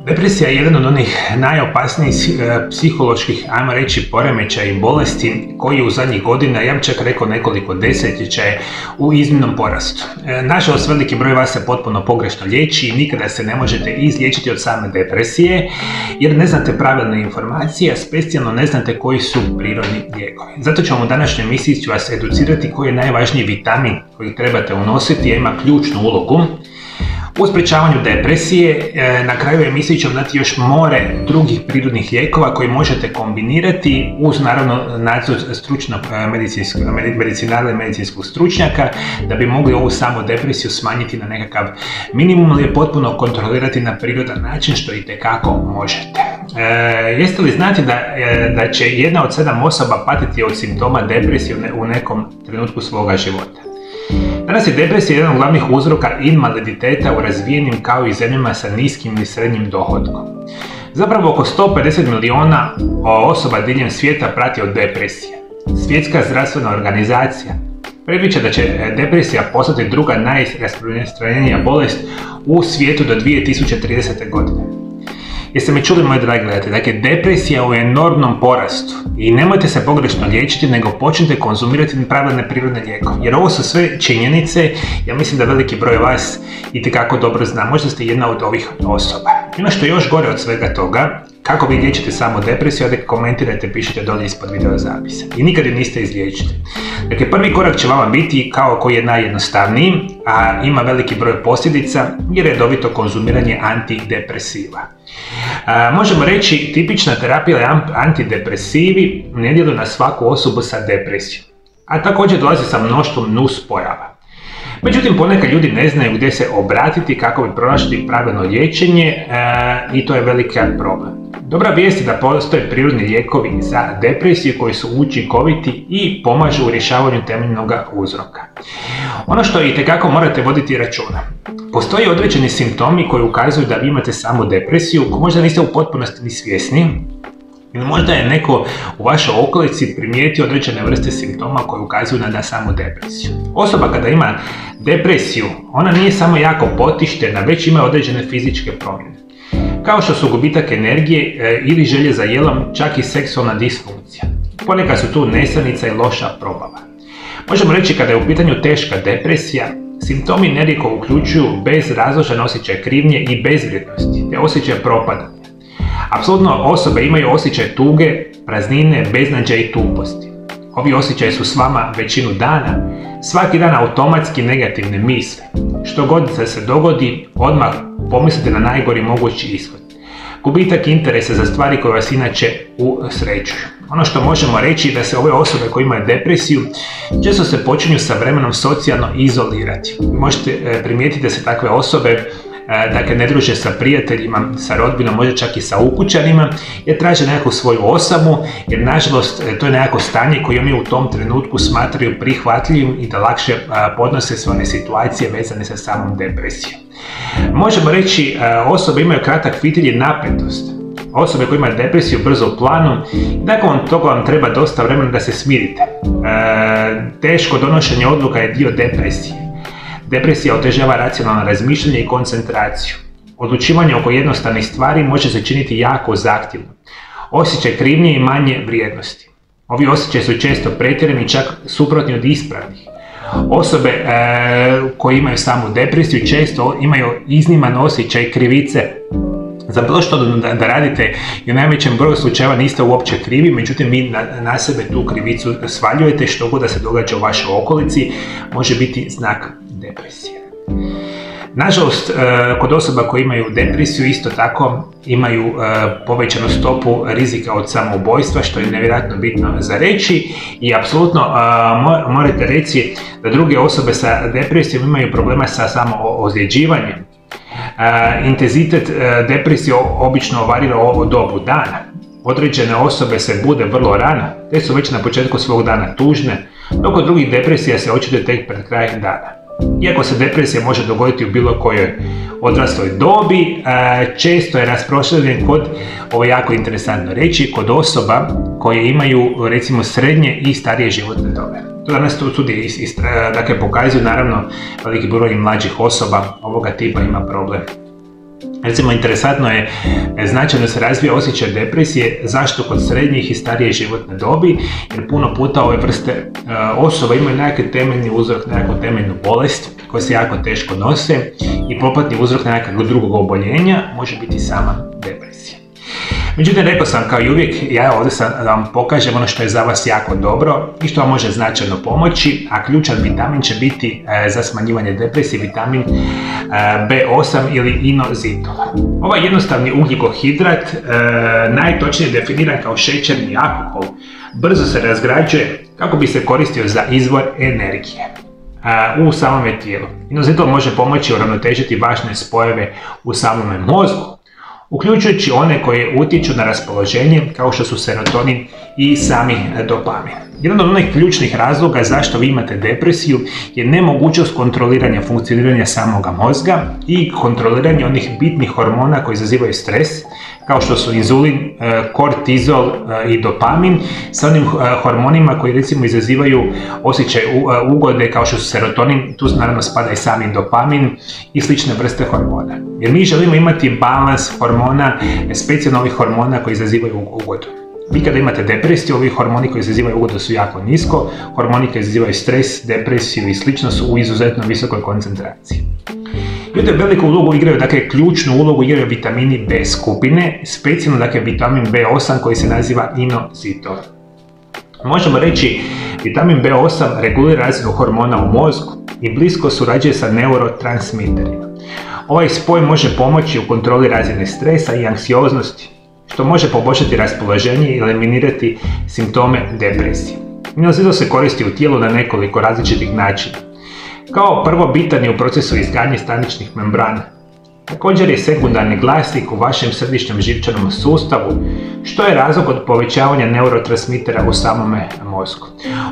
Depresija je jedan od onih najopasnijih psiholoških, ajmo reći, poremećaja i bolesti koji je u zadnjih godina, ja bih čak rekao nekoliko desetljeća, je u iznimnom porastu. Nažalost, veliki broj vas se potpuno pogrešno liječi i nikada se ne možete izliječiti od same depresije jer ne znate pravilne informacije, a specijalno ne znate koji su prirodni lijekovi. Zato ću vam u današnjoj emisiji vas educirati koji je najvažniji vitamin koji trebate unositi, jer ima ključnu ulogu u sprečavanju depresije. Na kraju emisije ću vam dati još more drugih prirodnih lijekova koji možete kombinirati uz naravno nadzor stručnog medicinara i medicinskog stručnjaka da bi mogli ovu samu depresiju smanjiti na nekakav minimum ili je potpuno kontrolirati na prirodan način, što itekako možete. Jeste li znati da će 1 od 7 osoba patiti od simptoma depresije u nekom trenutku svoga života? Danas je depresija jedan od glavnih uzroka invaliditeta u razvijenim kao i zemljama sa niskim ili srednjim dohotkom. Zapravo oko 150 milijuna osoba diljem svijeta prati od depresije. Svjetska zdravstvena organizacija predviđa da će depresija postati druga najrasprostranjenija bolest u svijetu do 2030. godine. Jeste me čuli, moji dragi gledatelji? Dakle, depresija je u enormnom porastu i nemojte se pogrešno liječiti, nego počnite konzumirati pravilne prirodne lijekove. Jer ovo su sve činjenice, ja mislim da veliki broj vas itekako dobro zna, možda ste jedna od ovih osoba. Ono što je još gore od svega toga, kako vi liječite samo depresiju, da komentirajte, pišite dolje ispod video zapisa. I nikad ju niste izliječili. Dakle, prvi korak će vama biti kao koji je najjednostavniji, a ima veliki broj posljedica, i redovito konzumiranje antidepresiva. Možemo reći, tipična terapija antidepresivi ne djeluju na svaku osobu sa depresijom, a također dolazi sa mnoštvom nuspojava. Međutim, ponekad ljudi ne znaju gdje se obratiti kako bi pronašli pravilno liječenje i to je veliki problem. Dobra vijest je da postoje prirodni lijekovi za depresiju koji su učinkoviti i pomažu u rješavanju temeljnog uzroka. Ono što itekako morate voditi računa. Postoje određeni simptomi koji ukazuju da vi imate samu depresiju, možda niste u potpunosti ni svjesni, ili možda je neko u vašoj okolici primijetio određene vrste simptoma koji ukazuju na samu depresiju. Osoba kada ima depresiju, ona nije samo jako potištena, već ima određene fizičke promjene, kao što su gubitak energije ili želje za jelom, čak i seksualna disfunkcija. Ponekad su tu nesanica i loša probava. Možemo reći, kada je u pitanju teška depresija, simptomi nerijetko uključuju bezrazložan osjećaj krivnje i bezvrijednosti, te osjećaj propadanja. Apsolutno osobe imaju osjećaj tuge, praznine, beznađa i tuposti. Ovi osjećaji su s vama većinu dana, svaki dan automatski negativne misli. Što god se dogodi, odmah pomislite na najgori mogući ishod. Gubitak interesa za stvari koje vas inače usrećuju. Ono što možemo reći je da se ove osobe koje imaju depresiju često se počinju sa vremenom socijalno izolirati. Možete primijetiti da se takve osobe ne druže sa prijateljima, sa rodbinom, možda čak i sa ukućanima, jer traže nekakvu svoju osamu, jer nažalost to je nekako stanje koje oni u tom trenutku smatraju prihvatljivim i da lakše podnose sve one situacije vezane sa samom depresijom. Možemo reći, osobe imaju kratak fitilj i napetost. Osobe koje imaju depresiju brzo planu, nakon toga vam treba dosta vremena da se smirite. Teško donošenje odluka je dio depresije. Depresija otežava racionalno razmišljanje i koncentraciju. Odlučivanje oko jednostavnih stvari može se činiti jako zahtjevno. Osjećaj krivnje i manje vrijednosti. Ovi osjećaji su često pretjerani, čak suprotni od ispravnih. Osobe koje imaju samu depresiju često imaju izniman osjećaj krivice za bilo što da radite i u najvećem broju slučajeva niste uopće krivi, međutim vi na sebe tu krivicu svaljujete, što god da se događa u vašoj okolici može biti znak depresije. Nažalost, kod osoba koje imaju depresiju isto tako imaju povećanu stopu rizika od samoubojstva, što je nevjerojatno bitno za reći, i apsolutno morate reći da druge osobe sa depresijom imaju problema sa samoozljeđivanjem. Intenzitet depresije obično varira u dobu dana. Određene osobe se bude vrlo rano, te su već na početku svog dana tužne, dok kod drugih depresija se očituje tek pred krajem dana. Iako se depresija može dogoditi u bilo kojoj odrasloj dobi, često je rasprostranjen kod, ovo je jako interesantno reći, kod osoba koje imaju recimo srednje i starije životne dobe. To danas studije pokazuju, naravno veliki broj mlađih osoba ovoga tipa ima problem. Recimo, interesantno je, značajno se razvija osjećaj depresije. Zašto? Kod srednjih i starije životne dobi, jer puno puta ove vrste osoba imaju nekakav temeljni uzrok, nekakvu temeljnu bolest koja se jako teško nose i popratni uzrok nekakvog drugog oboljenja može biti sama depresija. Međutim, rekao sam, kao i uvijek, ja ovdje sam da vam pokažem ono što je za vas jako dobro i što vam može značajno pomoći, a ključan vitamin će biti za smanjivanje depresije vitamin B8 ili inositol. Ovaj jednostavni ugljikohidrat, najtočnije definiran kao šećerni alkohol, brzo se razgrađuje kako bi se koristio za izvor energije u samome tijelu. Inositol može pomoći uravnotežiti važne spojeve u samome mozgu, uključujući one koje utječu na raspoloženje kao što su serotonin i sami dopamin. Jedan od onih ključnih razloga zašto vi imate depresiju je nemogućnost kontroliranja funkcioniranja samoga mozga i kontroliranja onih bitnih hormona koji izazivaju stres, kao što su inzulin, kortizol i dopamin, sa onim hormonima koji recimo izazivaju osjećaj ugode kao što su serotonin, tu naravno spada i sami dopamin i slične vrste hormona. Jer mi želimo imati balans hormona, specijalno ovih hormona koji izazivaju ugodu. Vi kada imate depresiju, ovi hormoni koji izazivaju ugodu su jako nisko, hormoni koji izazivaju stres, depresiju i slično su u izuzetno visokoj koncentraciji. I ovdje veliku ulogu igraju, dakle ključnu ulogu igraju vitamini B skupine, specijalno dakle vitamin B8 koji se naziva inositol. Možemo reći, vitamin B8 regulira razinu hormona u mozgu i blisko surađuje sa neurotransmiterima. Ovaj spoj može pomoći u kontroli razine stresa i anksioznosti, što može poboljšati raspoloženje i eliminirati simptome depresije. Inositol se koristi u tijelu na nekoliko različitih načina. Kao prvo, bitan je u procesu izgradnje staničnih membrana. Također je sekundarni glasnik u vašem središnjem živčanom sustavu, što je razlog od povećavanja neurotransmitera u samome mozgu.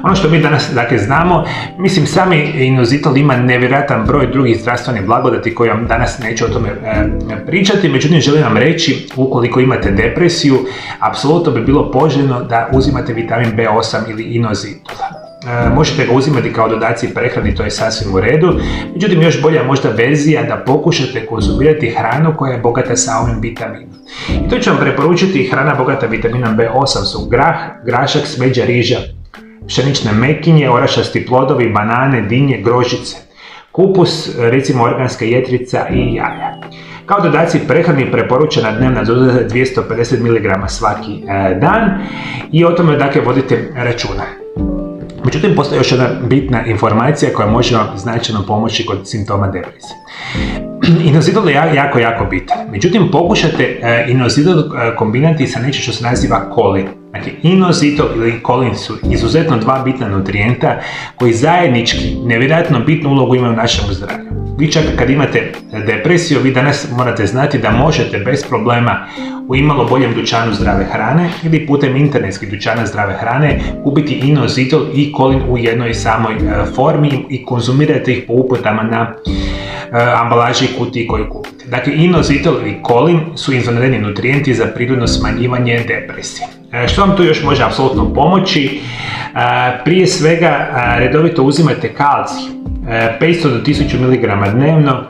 Ono što mi danas znamo, mislim, sami inositol ima nevjerojatan broj drugih zdravstvenih blagodati koje vam danas neću o tome pričati, međutim želim vam reći, ukoliko imate depresiju, apsolutno bi bilo poželjno da uzimate vitamin B8 ili inositol. Možete ga uzimati kao dodaci prehrani, to je sasvim u redu, međutim još bolja možda verzija da pokušate konzumirati hranu koja je bogata sa ovim vitaminom. I to ću vam preporučiti. Hrana bogata vitaminom B8 su grah, grašak, smeđa, riža, pšenične mekinje, orašasti plodovi, banane, dinje, grožice, kupus, recimo organska jetrica i jaja. Kao dodaci prehrani preporučena dnevna doza 250 mg svaki dan i o tome dakle vodite računa. Međutim, postoji još jedna bitna informacija koja može vam značajno pomoći kod simptoma depresije. Inositol je jako bitan. Međutim, pokušate inositol kombinati sa nečim što se naziva kolin. Dakle, inositol ili kolin su izuzetno dva bitna nutrijenta koji zajednički nevjerojatno bitnu ulogu imaju u našem zdravlju. Vi čak kad imate depresiju, vi danas morate znati da možete bez problema u imalo boljem dućanu zdrave hrane ili putem internetskih dućana zdrave hrane kupiti inositol i kolin u jednoj samoj formi i konzumirate ih po uputama na ambalaži i kutiji koju kupite. Dakle, inositol i kolin su izvanredni nutrijenti za prirodno smanjivanje depresije. Što vam tu još može apsolutno pomoći? Prije svega, redovito uzimajte kalcij, 500 do 1000 mg dnevno,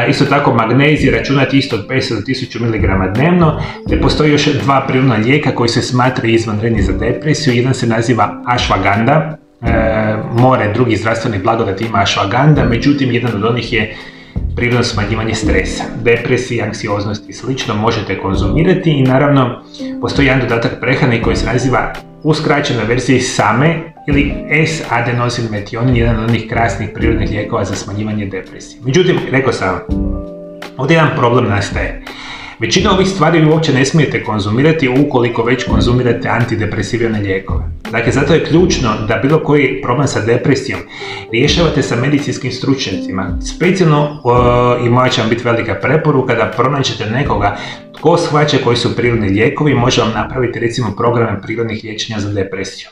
isto tako magnezij računati isto od 500 do 1000 mg dnevno, te postoji još dva prirodna lijeka koji se smatraju izvanredni za depresiju. Jedan se naziva ashwagandha, more drugih zdravstvenih blagodati ima ashwagandha, međutim jedan od onih je prirodno smanjivanje stresa, depresije, anksioznosti i slično možete konzumirati i naravno postoji jedan dodatak prehrane koji se naziva u skraćenoj verziji SAMe ili S-adenosinmetionin, jedan od onih krasnih prirodnih lijekova za smanjivanje depresije. Međutim, rekao sam, ovdje jedan problem nastaje. Većina ovih stvari vi uopće ne smijete konzumirati ukoliko već konzumirate antidepresivne lijekove. Dakle, zato je ključno da bilo koji problem sa depresijom rješavate sa medicinskim stručnjacima. Specijalno, i moja će vam biti velika preporuka, da pronađete nekoga tko shvaća koji su prirodni lijekovi, može vam napraviti recimo programe prirodnih liječenja za depresiju.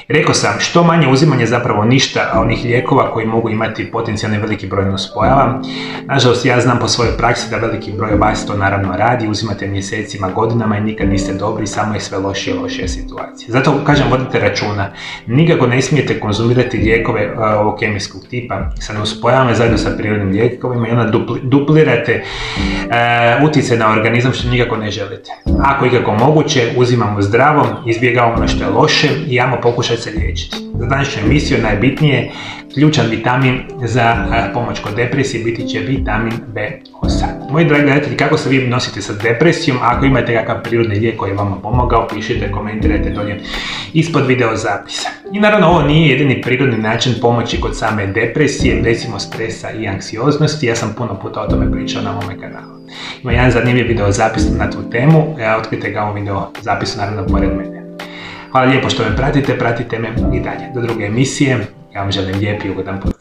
Rekao sam, što manje uzimanje zapravo ništa onih lijekova koji mogu imati potencijalni veliki broj nuspojava. Nažalost, ja znam po svojoj praksi da veliki broj vas to naravno radi, uzimate mjesecima, godinama i nikad niste dobri, samo je sve lošije i lošija situacija. Zato kažem, vodite računa, nikako ne smijete konzumirati lijekove ovog kemijskog tipa sa nuspojavama zajedno sa prirodnim lijekovima i onda duplirate utjecaj na organizam što nikako ne želite. Ako ikako moguće, uzimamo zdravo, izbjegavamo ono što je loše i ajmo pokušati se liječiti. Za današnju emisiju najbitnije, ključan vitamin za pomoć kod depresije biti će vitamin B8. Moji dragi gledatelji, kako se vi nosite sa depresijom? Ako imate kakav prirodni lijek koji je vama pomogao, pišite, komentirajte dolje ispod video zapisa. I naravno, ovo nije jedini prirodni način pomoći kod same depresije, recimo stresa i anksioznosti. Ja sam puno puta o tome pričao na mome kanalu. Ima jedan zanimljiv video zapis na tu temu, otkrite ga u video zapisu naravno pored mene. Hvala lijepo što me pratite me i dalje. Do druge emisije, ja vam želim lijep i ugodan put.